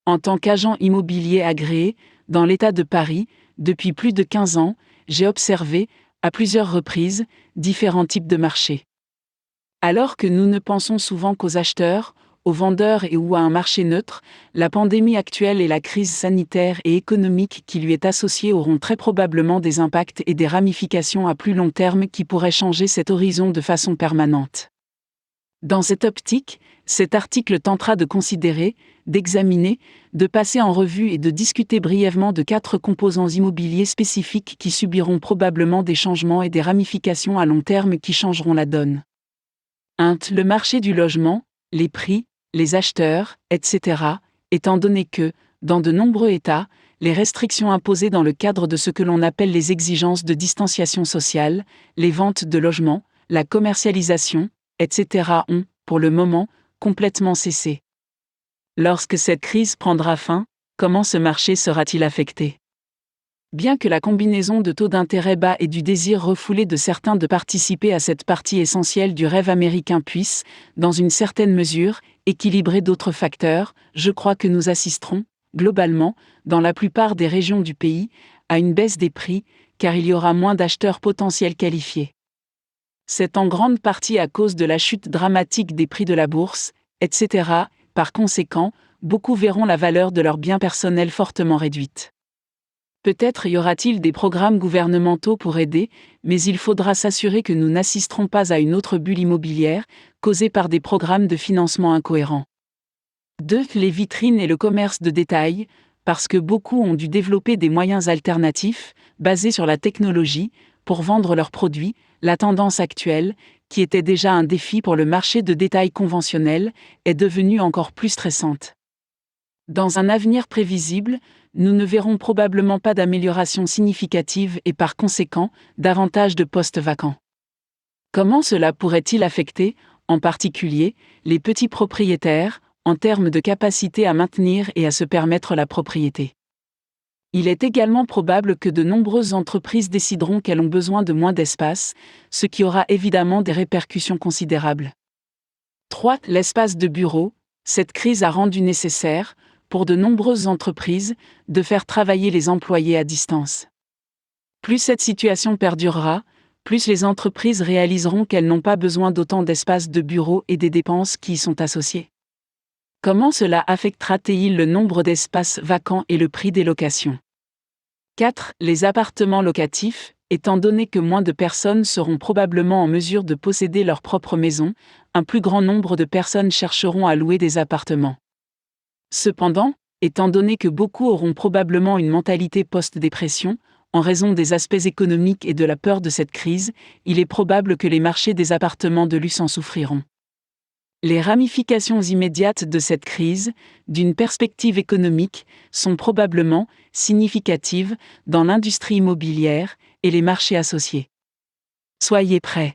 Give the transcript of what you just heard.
En tant qu'agent immobilier agréé, dans l'État de Paris, depuis plus de 15 ans, j'ai observé, à plusieurs reprises, différents types de marchés. Alors que nous ne pensons souvent qu'aux acheteurs, aux vendeurs et ou à un marché neutre, la pandémie actuelle et la crise sanitaire et économique qui lui est associée auront très probablement des impacts et des ramifications à plus long terme qui pourraient changer cet horizon de façon permanente. Dans cette optique, cet article tentera de considérer, d'examiner, de passer en revue et de discuter brièvement de 4 composants immobiliers spécifiques qui subiront probablement des changements et des ramifications à long terme qui changeront la donne. 1. Le marché du logement, les prix, les acheteurs, etc., étant donné que, dans de nombreux États, les restrictions imposées dans le cadre de ce que l'on appelle les exigences de distanciation sociale, les ventes de logements, la commercialisation, etc. ont, pour le moment, complètement cessé. Lorsque cette crise prendra fin, comment ce marché sera-t-il affecté ? Bien que la combinaison de taux d'intérêt bas et du désir refoulé de certains de participer à cette partie essentielle du rêve américain puisse, dans une certaine mesure, équilibrer d'autres facteurs, je crois que nous assisterons, globalement, dans la plupart des régions du pays, à une baisse des prix, car il y aura moins d'acheteurs potentiels qualifiés. C'est en grande partie à cause de la chute dramatique des prix de la bourse, etc. Par conséquent, beaucoup verront la valeur de leurs biens personnels fortement réduite. Peut-être y aura-t-il des programmes gouvernementaux pour aider, mais il faudra s'assurer que nous n'assisterons pas à une autre bulle immobilière, causée par des programmes de financement incohérents. 2. Les vitrines et le commerce de détail, parce que beaucoup ont dû développer des moyens alternatifs, basés sur la technologie, pour vendre leurs produits. La tendance actuelle, qui était déjà un défi pour le marché de détail conventionnel, est devenue encore plus stressante. Dans un avenir prévisible, nous ne verrons probablement pas d'amélioration significative et par conséquent, davantage de postes vacants. Comment cela pourrait-il affecter, en particulier, les petits propriétaires, en termes de capacité à maintenir et à se permettre la propriété ? Il est également probable que de nombreuses entreprises décideront qu'elles ont besoin de moins d'espace, ce qui aura évidemment des répercussions considérables. 3. L'espace de bureau. Cette crise a rendu nécessaire, pour de nombreuses entreprises, de faire travailler les employés à distance. Plus cette situation perdurera, plus les entreprises réaliseront qu'elles n'ont pas besoin d'autant d'espace de bureau et des dépenses qui y sont associées. Comment cela affectera-t-il le nombre d'espaces vacants et le prix des locations ? 4. Les appartements locatifs. Étant donné que moins de personnes seront probablement en mesure de posséder leur propre maison, un plus grand nombre de personnes chercheront à louer des appartements. Cependant, étant donné que beaucoup auront probablement une mentalité post-dépression, en raison des aspects économiques et de la peur de cette crise, il est probable que les marchés des appartements de luxe en souffriront. Les ramifications immédiates de cette crise, d'une perspective économique, sont probablement significatives dans l'industrie immobilière et les marchés associés. Soyez prêts.